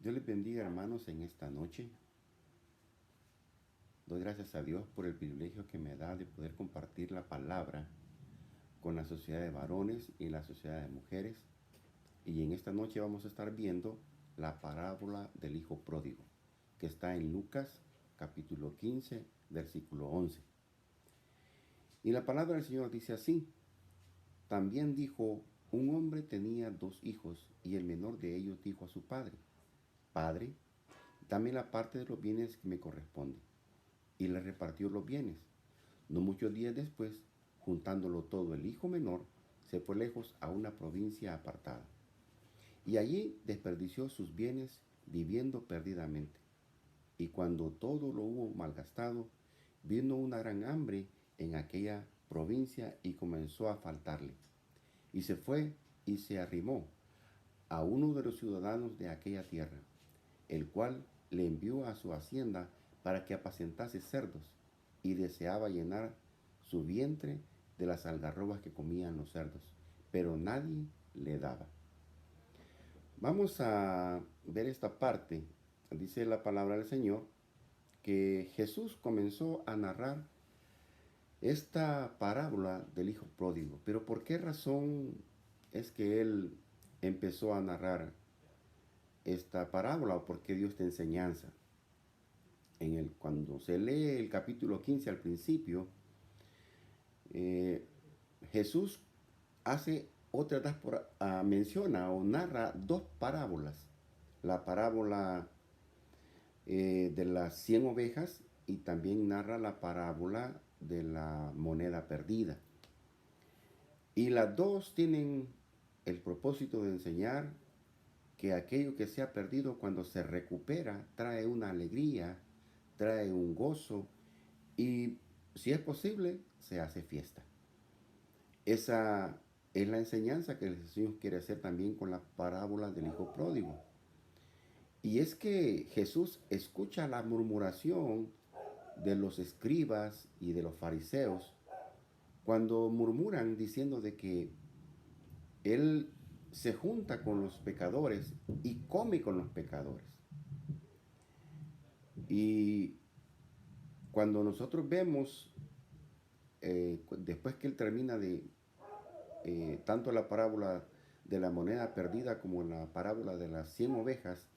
Dios les bendiga, hermanos, en esta noche. Doy gracias a Dios por el privilegio que me da de poder compartir la palabra con la sociedad de varones y la sociedad de mujeres. Y en esta noche vamos a estar viendo la parábola del hijo pródigo, que está en Lucas capítulo 15, versículo 11. Y la palabra del Señor dice así: también dijo, un hombre tenía 2 hijos, y el menor de ellos dijo a su padre: Padre, dame la parte de los bienes que me corresponde. Y le repartió los bienes. No muchos días después, juntándolo todo, el hijo menor se fue lejos a una provincia apartada. Y allí desperdició sus bienes viviendo perdidamente. Y cuando todo lo hubo malgastado, vino una gran hambre en aquella provincia y comenzó a faltarle. Y se fue y se arrimó a uno de los ciudadanos de aquella tierra, el cual le envió a su hacienda para que apacentase cerdos, y deseaba llenar su vientre de las algarrobas que comían los cerdos, pero nadie le daba. Vamos a ver esta parte. Dice la palabra del Señor que Jesús comenzó a narrar esta parábola del hijo pródigo. Pero ¿por qué razón es que él empezó a narrar esta parábola, o por qué dio esta enseñanza? Cuando se lee el capítulo 15 al principio, Jesús hace menciona o narra 2 parábolas. La parábola de las 100 ovejas, y también narra la parábola de la moneda perdida. Y las dos tienen el propósito de enseñar que aquello que se ha perdido, cuando se recupera, trae una alegría, trae un gozo, y si es posible, se hace fiesta. Esa es la enseñanza que el Señor quiere hacer también con la parábola del hijo pródigo. Y es que Jesús escucha la murmuración de los escribas y de los fariseos cuando murmuran diciendo de que Él se junta con los pecadores y come con los pecadores. Y cuando nosotros vemos, después que Él termina de tanto la parábola de la moneda perdida como la parábola de las 100 ovejas,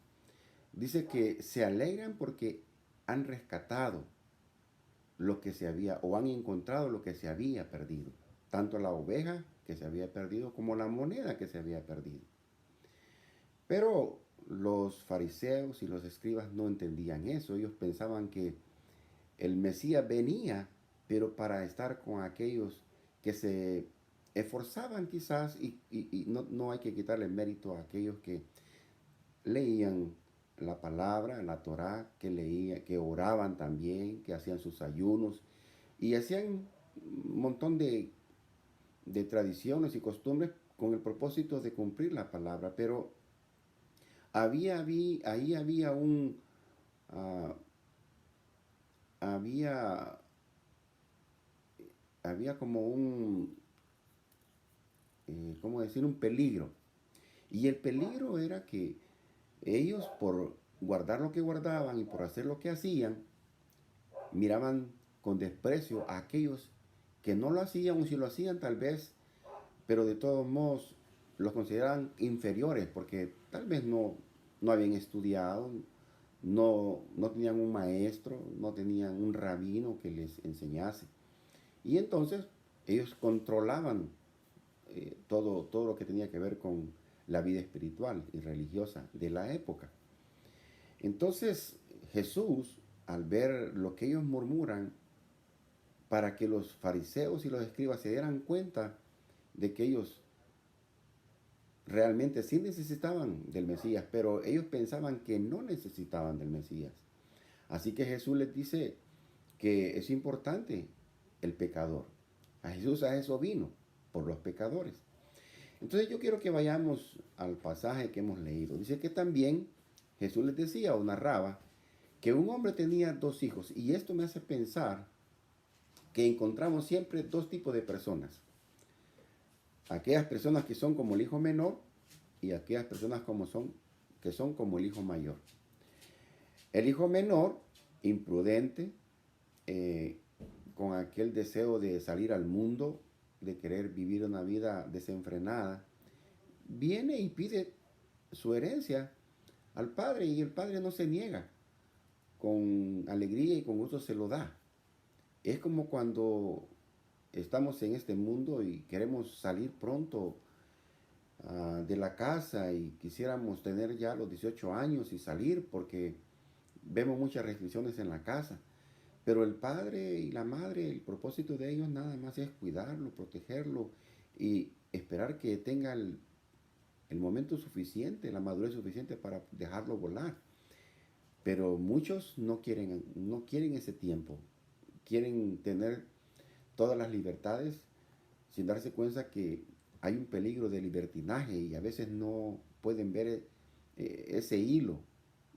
dice que se alegran porque han rescatado lo que se había, o han encontrado lo que se había perdido, tanto la oveja que se había perdido como la moneda que se había perdido. Pero los fariseos y los escribas no entendían eso. Ellos pensaban que el Mesías venía, pero para estar con aquellos que se esforzaban quizás, y no hay que quitarle mérito a aquellos que leían la palabra, la Torá, que oraban también, que hacían sus ayunos y hacían un montón de tradiciones y costumbres con el propósito de cumplir la palabra. Pero ahí había había, había como ¿cómo decir? Un peligro. Y el peligro era que ellos, por guardar lo que guardaban y por hacer lo que hacían, miraban con desprecio a aquellos que no lo hacían, o si lo hacían tal vez, pero de todos modos los consideraban inferiores porque tal vez no habían estudiado, no tenían un maestro, no tenían un rabino que les enseñase. Y entonces ellos controlaban todo lo que tenía que ver con la vida espiritual y religiosa de la época. Entonces Jesús, al ver lo que ellos murmuran, para que los fariseos y los escribas se dieran cuenta de que ellos realmente sí necesitaban del Mesías, pero ellos pensaban que no necesitaban del Mesías. Así que Jesús les dice que es importante el pecador. A Jesús a eso vino, por los pecadores. Entonces yo quiero que vayamos al pasaje que hemos leído. Dice que también Jesús les decía o narraba que un hombre tenía 2 hijos. Y esto me hace pensar que encontramos siempre 2 tipos de personas. Aquellas personas que son como el hijo menor, y aquellas personas como son que son como el hijo mayor. El hijo menor, imprudente, eh, con aquel deseo de salir al mundo, de querer vivir una vida desenfrenada, viene y pide su herencia al padre y el padre no se niega, con alegría y con gusto se lo da. Es como cuando estamos en este mundo y queremos salir pronto de la casa y quisiéramos tener ya los 18 años y salir porque vemos muchas restricciones en la casa. Pero el padre y la madre, el propósito de ellos nada más es cuidarlo, protegerlo y esperar que tenga el momento suficiente, la madurez suficiente para dejarlo volar. Pero muchos no quieren ese tiempo. Quieren tener todas las libertades sin darse cuenta que hay un peligro de libertinaje y a veces no pueden ver ese hilo,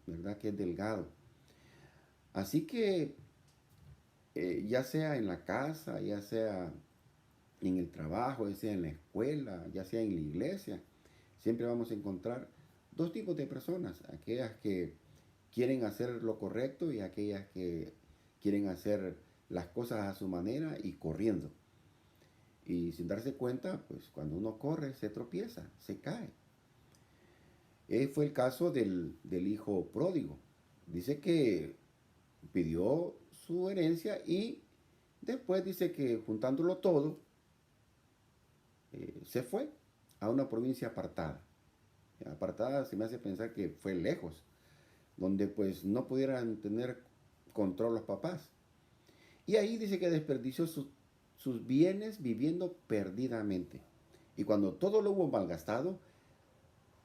¿verdad? Que es delgado. Así que ya sea en la casa, ya sea en el trabajo, ya sea en la escuela, ya sea en la iglesia, siempre vamos a encontrar dos tipos de personas, aquellas que quieren hacer lo correcto y aquellas que quieren hacer las cosas a su manera y corriendo. Y sin darse cuenta, pues cuando uno corre se tropieza, se cae. Fue el caso del hijo pródigo. Dice que pidió su herencia y después dice que juntándolo todo, se fue a una provincia apartada. Apartada se me hace pensar que fue lejos, donde pues no pudieran tener control los papás. Y ahí dice que desperdició sus bienes viviendo perdidamente. Y cuando todo lo hubo malgastado,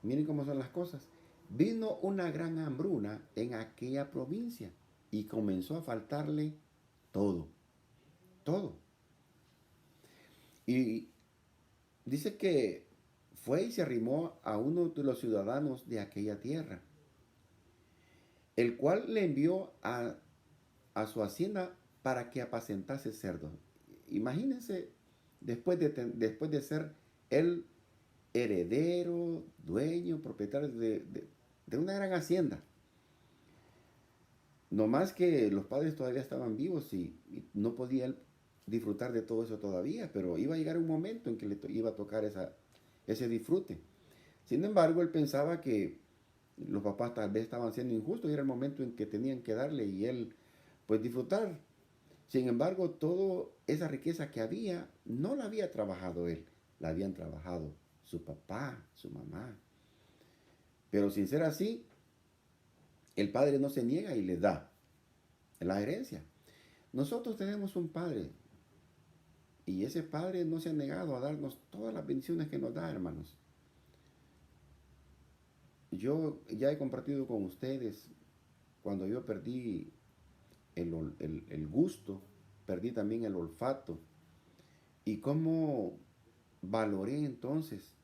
miren cómo son las cosas, vino una gran hambruna en aquella provincia y comenzó a faltarle todo, todo. Y dice que fue y se arrimó a uno de los ciudadanos de aquella tierra, el cual le envió a su hacienda para que apacentase cerdos. Imagínense, después de ser el heredero, dueño, propietario de una gran hacienda. No más que los padres todavía estaban vivos y no podía él disfrutar de todo eso todavía, pero iba a llegar un momento en que le iba a tocar ese disfrute. Sin embargo, él pensaba que los papás tal vez estaban siendo injustos y era el momento en que tenían que darle y él pues disfrutar. Sin embargo, toda esa riqueza que había no la había trabajado él, la habían trabajado su papá, su mamá. Pero sin ser así, el padre no se niega y le da la herencia. Nosotros tenemos un padre y ese padre no se ha negado a darnos todas las bendiciones que nos da, hermanos. Yo ya he compartido con ustedes cuando yo perdí el gusto, perdí también el olfato y cómo valoré entonces,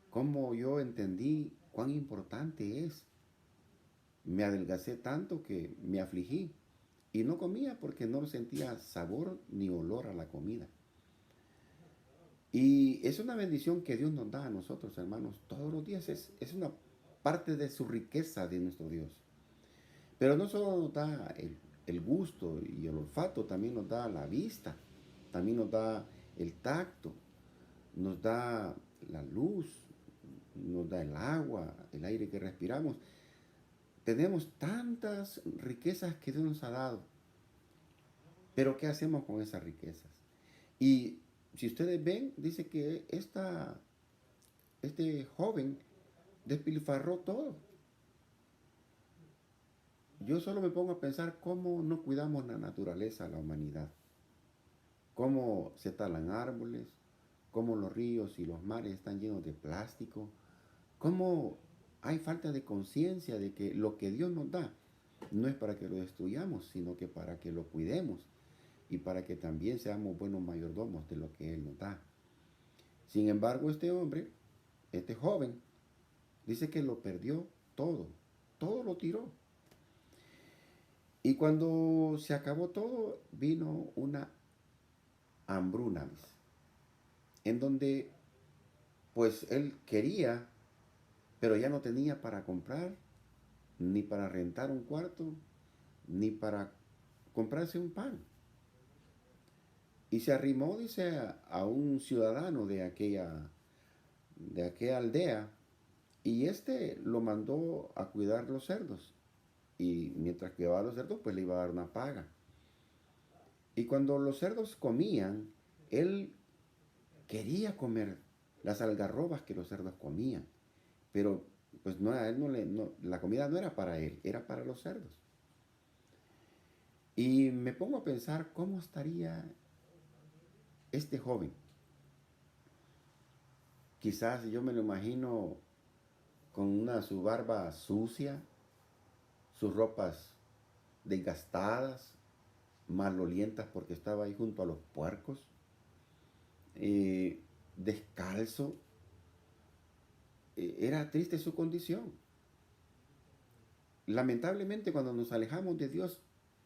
cómo yo entendí cuán importante es. Me adelgacé tanto que me afligí y no comía porque no sentía sabor ni olor a la comida. Y es una bendición que Dios nos da a nosotros, hermanos, todos los días. Es una parte de su riqueza de nuestro Dios. Pero no solo nos da el gusto y el olfato, también nos da la vista, también nos da el tacto, nos da la luz, nos da el agua, el aire que respiramos. Tenemos tantas riquezas que Dios nos ha dado. Pero ¿qué hacemos con esas riquezas? Y si ustedes ven, dice que este joven despilfarró todo. Yo solo me pongo a pensar cómo no cuidamos la naturaleza, la humanidad. Cómo se talan árboles, cómo los ríos y los mares están llenos de plástico, cómo hay falta de conciencia de que lo que Dios nos da no es para que lo destruyamos, sino que para que lo cuidemos y para que también seamos buenos mayordomos de lo que Él nos da. Sin embargo, este hombre, este joven, dice que lo perdió todo, todo lo tiró. Y cuando se acabó todo, vino una hambruna, dice, en donde pues él quería pero ya no tenía para comprar, ni para rentar un cuarto, ni para comprarse un pan. Y se arrimó, dice, a un ciudadano de aquella aldea, y este lo mandó a cuidar los cerdos. Y mientras cuidaba los cerdos, pues le iba a dar una paga. Y cuando los cerdos comían, él quería comer las algarrobas que los cerdos comían. Pero pues no, a él la comida no era para él, era para los cerdos. Y me pongo a pensar cómo estaría este joven. Quizás yo me lo imagino con su barba sucia, sus ropas desgastadas, malolientas porque estaba ahí junto a los puercos, descalzo. Era triste su condición. Lamentablemente, cuando nos alejamos de Dios,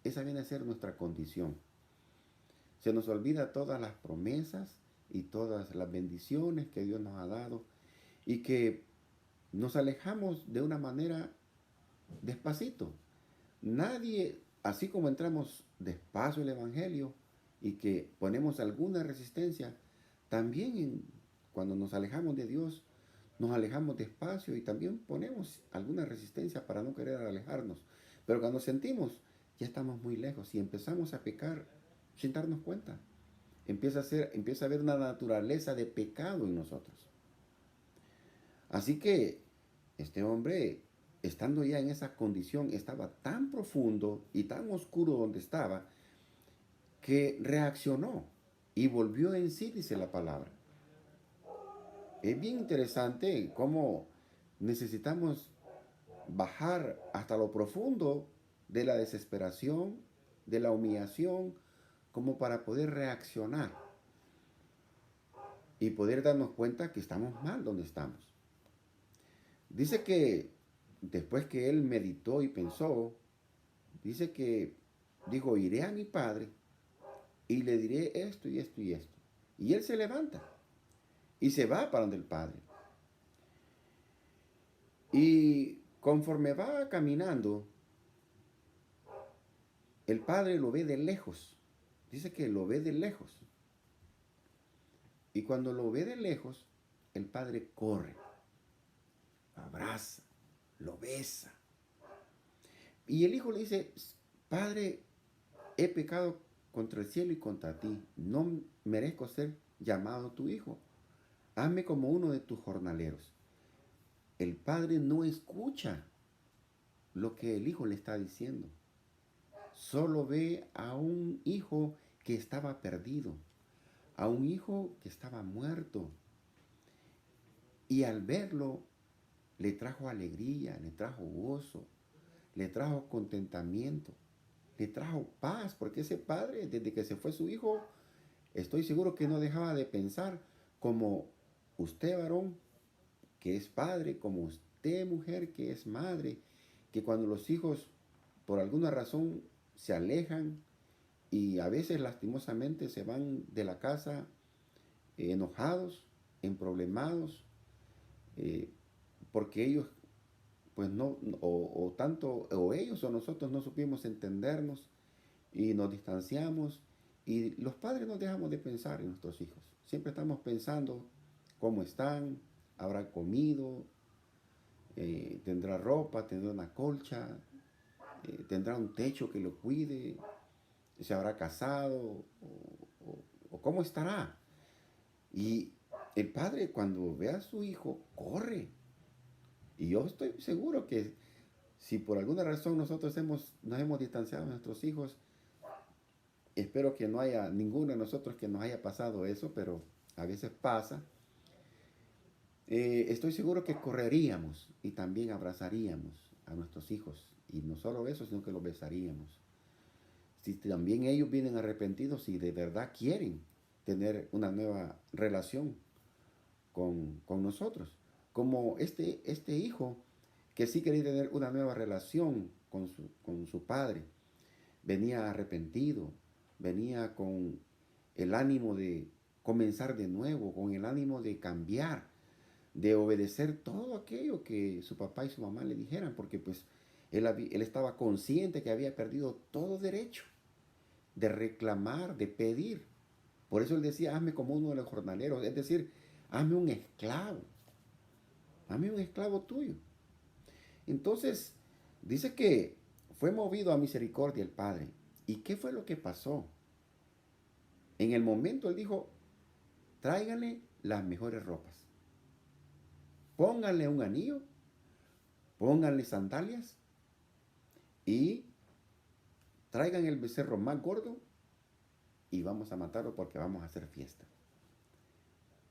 esa viene a ser nuestra condición. Se nos olvida todas las promesas y todas las bendiciones que Dios nos ha dado, y que nos alejamos de una manera despacito. Nadie, así como entramos despacio al Evangelio y que ponemos alguna resistencia, también cuando nos alejamos de Dios, nos alejamos despacio y también ponemos alguna resistencia para no querer alejarnos. Pero cuando sentimos, ya estamos muy lejos y empezamos a pecar sin darnos cuenta. Empieza a haber una naturaleza de pecado en nosotros. Así que este hombre, estando ya en esa condición, estaba tan profundo y tan oscuro donde estaba, que reaccionó y volvió en sí, dice la palabra. Es bien interesante cómo necesitamos bajar hasta lo profundo de la desesperación, de la humillación, como para poder reaccionar y poder darnos cuenta que estamos mal donde estamos. Dice que después que él meditó y pensó, dice que dijo, iré a mi padre y le diré esto y esto y esto. Y él se levanta y se va para donde el padre. Y conforme va caminando, el padre lo ve de lejos. Dice que lo ve de lejos. Y cuando lo ve de lejos, el padre corre, lo abraza, lo besa. Y el hijo le dice, Padre, he pecado contra el cielo y contra ti. No merezco ser llamado tu hijo. Hazme como uno de tus jornaleros. El padre no escucha lo que el hijo le está diciendo. Solo ve a un hijo que estaba perdido, a un hijo que estaba muerto. Y al verlo, le trajo alegría, le trajo gozo, le trajo contentamiento, le trajo paz, porque ese padre, desde que se fue su hijo, estoy seguro que no dejaba de pensar como usted, varón, que es padre, como usted, mujer, que es madre, que cuando los hijos por alguna razón se alejan y a veces lastimosamente se van de la casa enojados, emproblemados, porque ellos pues no, o tanto, o ellos o nosotros no supimos entendernos y nos distanciamos, y los padres no dejamos de pensar en nuestros hijos. Siempre estamos pensando cómo están, habrá comido, tendrá ropa, tendrá una colcha, tendrá un techo que lo cuide, se habrá casado, o cómo estará. Y el padre, cuando ve a su hijo, corre. Y yo estoy seguro que si por alguna razón nosotros nos hemos distanciado de nuestros hijos, espero que no haya ninguno de nosotros que nos haya pasado eso, pero a veces pasa. Estoy seguro que correríamos y también abrazaríamos a nuestros hijos. Y no solo eso, sino que los besaríamos. Si también ellos vienen arrepentidos y de verdad quieren tener una nueva relación con nosotros. Como este hijo que sí quería tener una nueva relación con su padre. Venía arrepentido, venía con el ánimo de comenzar de nuevo, con el ánimo de cambiar, de obedecer todo aquello que su papá y su mamá le dijeran, porque pues él estaba consciente que había perdido todo derecho de reclamar, de pedir. Por eso él decía, hazme como uno de los jornaleros, es decir, hazme un esclavo tuyo. Entonces, dice que fue movido a misericordia el Padre. ¿Y qué fue lo que pasó? En el momento él dijo, tráiganle las mejores ropas, pónganle un anillo, pónganle sandalias y traigan el becerro más gordo y vamos a matarlo porque vamos a hacer fiesta.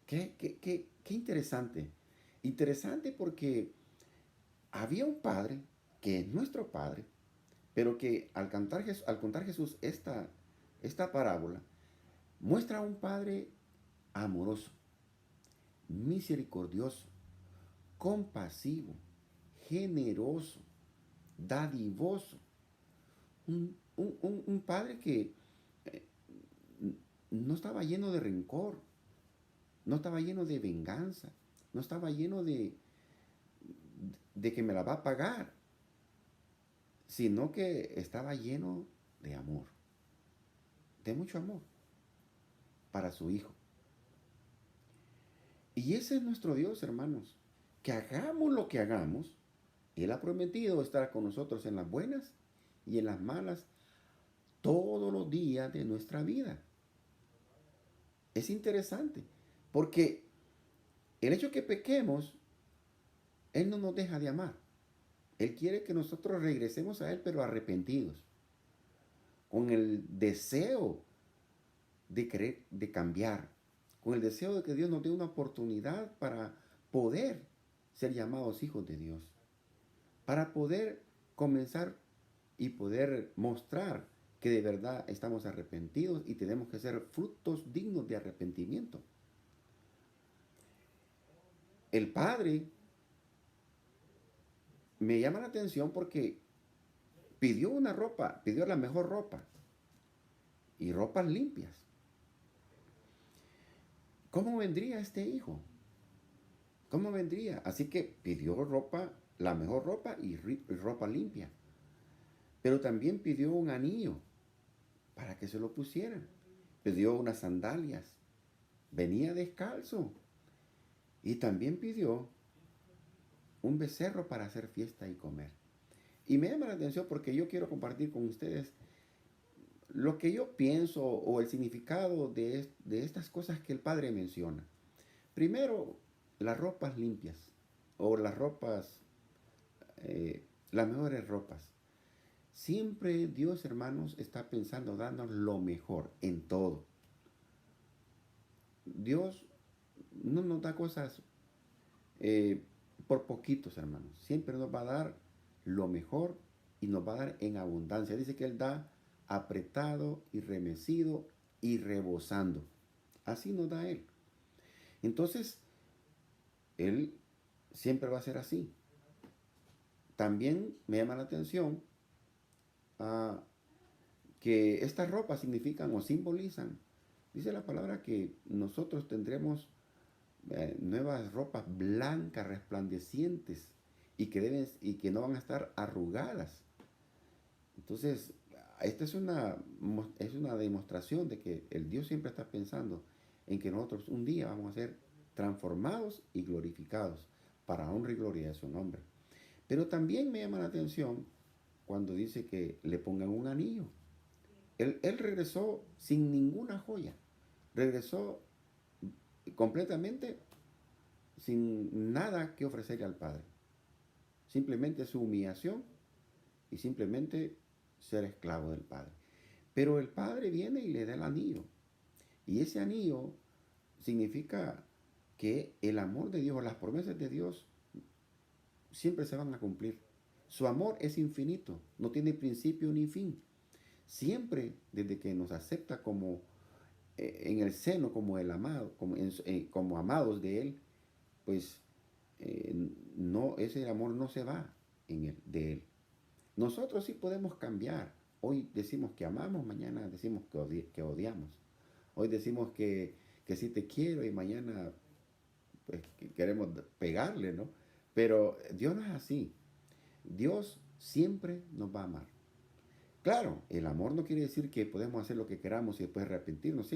Qué interesante. Interesante porque había un padre, que es nuestro padre, pero que al contar Jesús esta parábola, muestra a un padre amoroso, misericordioso, compasivo, generoso, dadivoso. Un padre que eh, no estaba lleno de rencor, no estaba lleno de venganza, no estaba lleno de que me la va a pagar, sino que estaba lleno de amor, de mucho amor para su hijo. Y ese es nuestro Dios, hermanos. Que hagamos lo que hagamos, Él ha prometido estar con nosotros en las buenas y en las malas todos los días de nuestra vida. Es interesante, porque el hecho que pequemos, Él no nos deja de amar. Él quiere que nosotros regresemos a Él, pero arrepentidos, con el deseo de querer, de cambiar, con el deseo de que Dios nos dé una oportunidad para poder ser llamados hijos de Dios, para poder comenzar y poder mostrar que de verdad estamos arrepentidos y tenemos que ser frutos dignos de arrepentimiento. El Padre me llama la atención porque pidió una ropa, pidió la mejor ropa y ropas limpias. ¿Cómo vendría este hijo? ¿Cómo vendría? Así que pidió ropa, la mejor ropa y ropa limpia. Pero también pidió un anillo para que se lo pusieran. Pidió unas sandalias. Venía descalzo. Y también pidió un becerro para hacer fiesta y comer. Y me llama la atención porque yo quiero compartir con ustedes lo que yo pienso o el significado de estas cosas que el Padre menciona. Primero, las ropas limpias o las ropas, las mejores ropas. Siempre Dios, hermanos, está pensando darnos lo mejor en todo. Dios no nos da cosas por poquitos, hermanos. Siempre nos va a dar lo mejor y nos va a dar en abundancia. Dice que Él da apretado y remecido y rebosando. Así nos da Él. Entonces, Él siempre va a ser así. También me llama la atención que estas ropas significan o simbolizan. Dice la palabra que nosotros tendremos nuevas ropas blancas, resplandecientes y que no van a estar arrugadas. Entonces, esta es una demostración de que el Dios siempre está pensando en que nosotros un día vamos a ser transformados y glorificados para honra y gloria de su nombre. Pero también me llama la atención cuando dice que le pongan un anillo. Él regresó sin ninguna joya. Regresó completamente sin nada que ofrecerle al Padre. Simplemente su humillación y simplemente ser esclavo del Padre. Pero el Padre viene y le da el anillo. Y ese anillo significa que el amor de Dios, las promesas de Dios, siempre se van a cumplir. Su amor es infinito, no tiene principio ni fin. Siempre, desde que nos acepta como en el seno como el amado, como amados de Él, pues no, ese amor no se va de Él. Nosotros sí podemos cambiar. Hoy decimos que amamos, mañana decimos que odiamos. Hoy decimos que sí te quiero y mañana pues, queremos pegarle, ¿no? Pero Dios no es así. Dios siempre nos va a amar. Claro, el amor no quiere decir que podemos hacer lo que queramos y después arrepentirnos.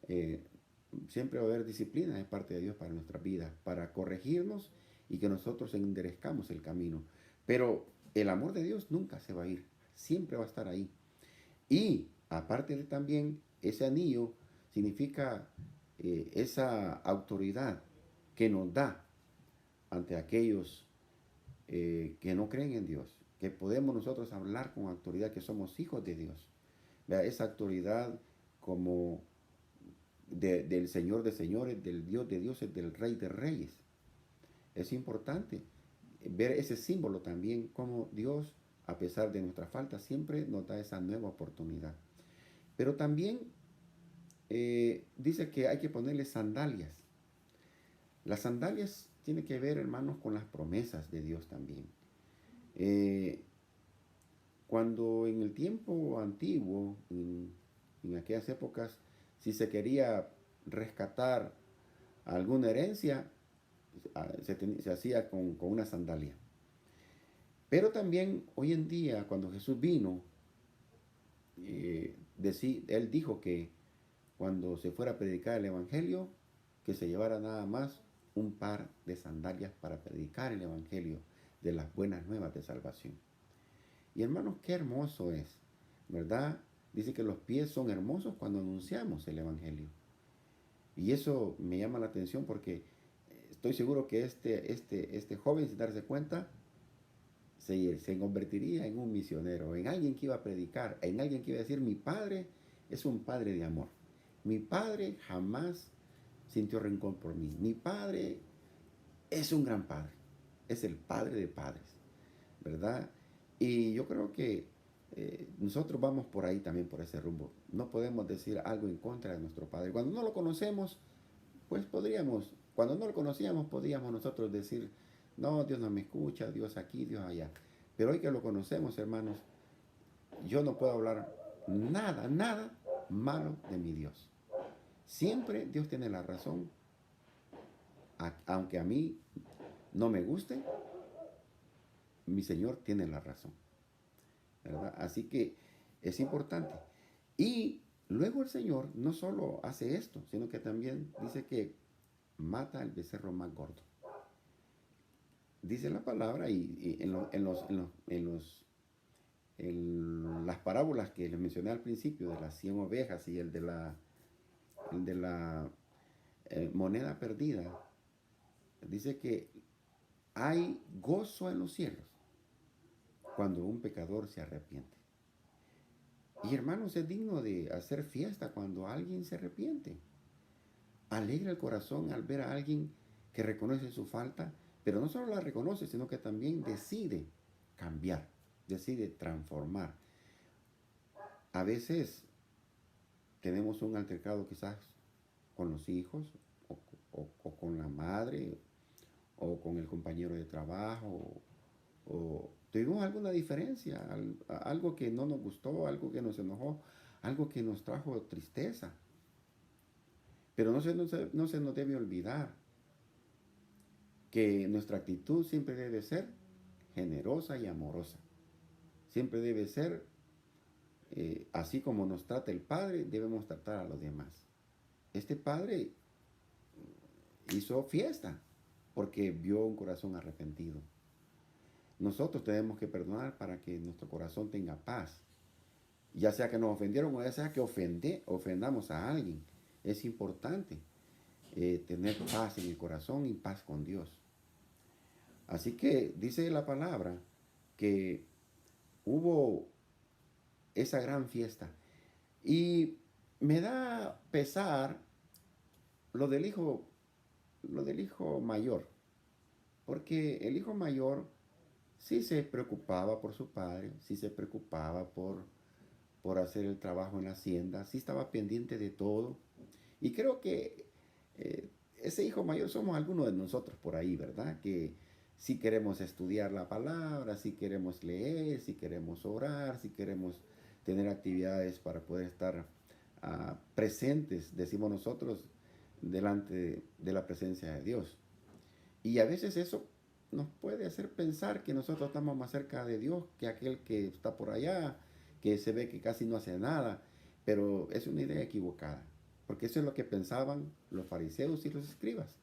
Eh, siempre va a haber disciplina de parte de Dios para nuestras vidas, para corregirnos y que nosotros enderezcamos el camino. Pero el amor de Dios nunca se va a ir, siempre va a estar ahí. Y aparte de también, ese anillo significa esa autoridad que nos da ante aquellos que no creen en Dios, que podemos nosotros hablar con autoridad, que somos hijos de Dios. Vea, esa autoridad como del Señor de señores, del Dios de dioses, del Rey de reyes. Es importante ver ese símbolo también, como Dios, a pesar de nuestra falta, siempre nos da esa nueva oportunidad. Pero también dice que hay que ponerle sandalias. Las sandalias tienen que ver, hermanos, con las promesas de Dios también. Cuando en el tiempo antiguo, en aquellas épocas, si se quería rescatar alguna herencia, se hacía con una sandalia. Pero también hoy en día, cuando Jesús vino, él dijo que cuando se fuera a predicar el Evangelio, que se llevara nada más un par de sandalias para predicar el Evangelio de las buenas nuevas de salvación. Y hermanos, qué hermoso es, ¿verdad? Dice que los pies son hermosos cuando anunciamos el Evangelio. Y eso me llama la atención porque estoy seguro que este joven, sin darse cuenta, se convertiría en un misionero, en alguien que iba a predicar, en alguien que iba a decir, mi padre es un padre de amor. Mi padre jamás sintió rencor por mí. Mi padre es un gran padre. Es el padre de padres, ¿verdad? Y yo creo que nosotros vamos por ahí también, por ese rumbo. No podemos decir algo en contra de nuestro padre. Cuando no lo conocemos, pues cuando no lo conocíamos, podíamos nosotros decir, no, Dios no me escucha, Dios aquí, Dios allá. Pero hoy que lo conocemos, hermanos, yo no puedo hablar nada malo de mi Dios. Siempre Dios tiene la razón, aunque a mí no me guste, mi Señor tiene la razón, ¿verdad? Así que es importante. Y luego el Señor no solo hace esto, sino que también dice que mata al becerro más gordo. Dice la palabra y en las parábolas que les mencioné al principio, de las 100 ovejas y el de la moneda perdida, dice que hay gozo en los cielos cuando un pecador se arrepiente. Y hermanos, es digno de hacer fiesta cuando alguien se arrepiente. Alegra el corazón al ver a alguien que reconoce su falta, pero no solo la reconoce, sino que también decide cambiar, decide transformar. A veces tenemos un altercado quizás con los hijos o con la madre o con el compañero de trabajo o tuvimos alguna diferencia, algo que no nos gustó, algo que nos enojó, algo que nos trajo tristeza. Pero no se nos debe olvidar que nuestra actitud siempre debe ser generosa y amorosa. Siempre debe ser, así como nos trata el Padre, debemos tratar a los demás. Este Padre hizo fiesta porque vio un corazón arrepentido. Nosotros tenemos que perdonar para que nuestro corazón tenga paz. Ya sea que nos ofendieron o ya sea que ofendamos a alguien. Es importante tener paz en el corazón y paz con Dios. Así que dice la palabra que hubo esa gran fiesta. Y me da pesar lo del hijo mayor. Porque el hijo mayor sí se preocupaba por su padre, sí se preocupaba por hacer el trabajo en la hacienda, sí estaba pendiente de todo. Y creo que ese hijo mayor somos algunos de nosotros por ahí, ¿verdad? Que si queremos estudiar la palabra, si queremos leer, si queremos orar, si queremos tener actividades para poder estar presentes, decimos nosotros, delante de la presencia de Dios. Y a veces eso nos puede hacer pensar que nosotros estamos más cerca de Dios que aquel que está por allá, que se ve que casi no hace nada, pero es una idea equivocada, porque eso es lo que pensaban los fariseos y los escribas.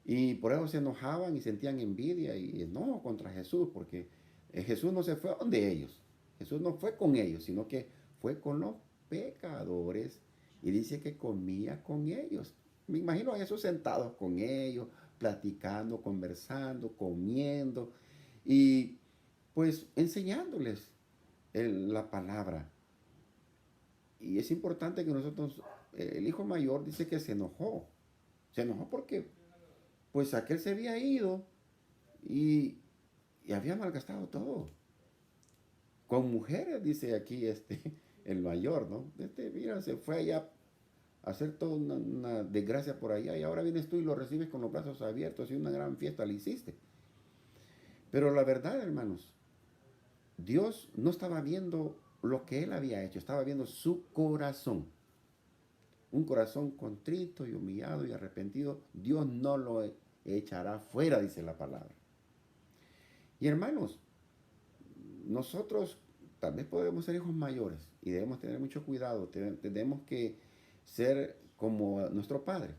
Y por eso se enojaban y sentían envidia y enojo contra Jesús, porque Jesús no se fue a donde ellos, Jesús no fue con ellos, sino que fue con los pecadores y dice que comía con ellos. Me imagino a Jesús sentados con ellos, platicando, conversando, comiendo y pues enseñándoles la palabra. Y es importante que nosotros, el hijo mayor dice que se enojó porque pues aquel se había ido y, y había malgastado todo. Con mujeres, dice aquí el mayor, ¿no? Mira, se fue allá a hacer toda una desgracia por allá y ahora vienes tú y lo recibes con los brazos abiertos y una gran fiesta le hiciste. Pero la verdad, hermanos, Dios no estaba viendo lo que él había hecho, estaba viendo su corazón. Un corazón contrito y humillado y arrepentido, Dios no lo echará fuera, dice la palabra. Y hermanos, nosotros tal vez podemos ser hijos mayores y debemos tener mucho cuidado, tenemos que ser como nuestro padre.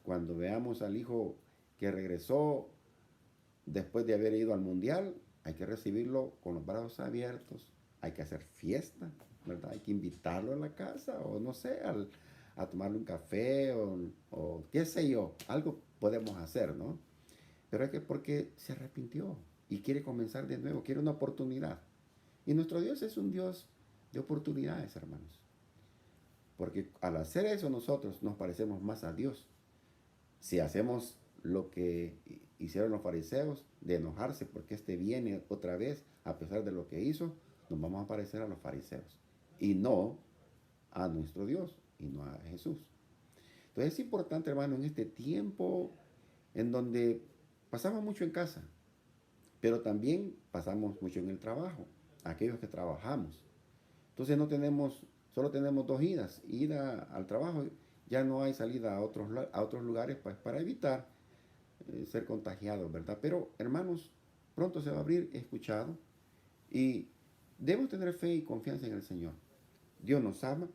Cuando veamos al hijo que regresó después de haber ido al mundial, hay que recibirlo con los brazos abiertos, hay que hacer fiesta, ¿verdad? Hay que invitarlo a la casa o no sé, a tomarle un café o qué sé yo, algo podemos hacer, ¿no? Pero es que porque se arrepintió y quiere comenzar de nuevo, quiere una oportunidad. Y nuestro Dios es un Dios de oportunidades, hermanos. Porque al hacer eso nosotros nos parecemos más a Dios. Si hacemos lo que hicieron los fariseos, de enojarse porque viene otra vez a pesar de lo que hizo, nos vamos a parecer a los fariseos. Y no a nuestro Dios, y no a Jesús. Entonces es importante, hermano, en este tiempo en donde pasamos mucho en casa, pero también pasamos mucho en el trabajo, aquellos que trabajamos. Entonces solo tenemos dos idas, ida al trabajo, ya no hay salida a otros lugares pues, para evitar ser contagiados, ¿verdad? Pero hermanos, pronto se va a abrir, he escuchado, y debemos tener fe y confianza en el Señor. Dios nos ama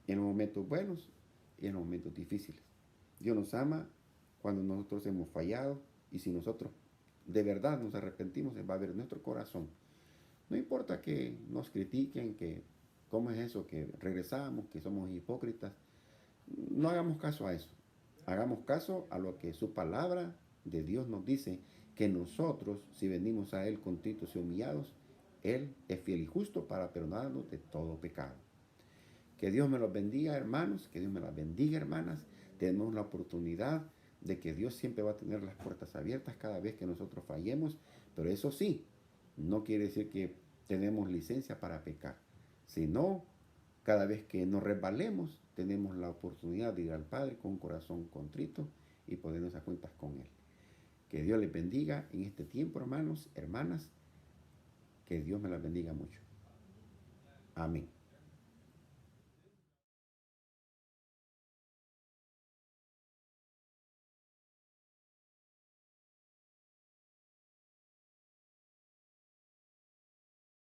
en los momentos buenos y en los momentos difíciles. Dios nos ama cuando nosotros hemos fallado y si nosotros de verdad nos arrepentimos, va a ver nuestro corazón. No importa que nos critiquen, que cómo es eso, que regresamos, que somos hipócritas. No hagamos caso a eso. Hagamos caso a lo que su palabra de Dios nos dice, que nosotros, si venimos a Él contritos y humillados, Él es fiel y justo para perdonarnos de todo pecado. Que Dios me los bendiga, hermanos, que Dios me las bendiga, hermanas. Tenemos la oportunidad de que Dios siempre va a tener las puertas abiertas cada vez que nosotros fallemos, pero eso sí, no quiere decir que tenemos licencia para pecar, sino cada vez que nos resbalemos, tenemos la oportunidad de ir al Padre con un corazón contrito y ponernos a cuentas con Él. Que Dios les bendiga en este tiempo, hermanos, hermanas, que Dios me las bendiga mucho. Amén.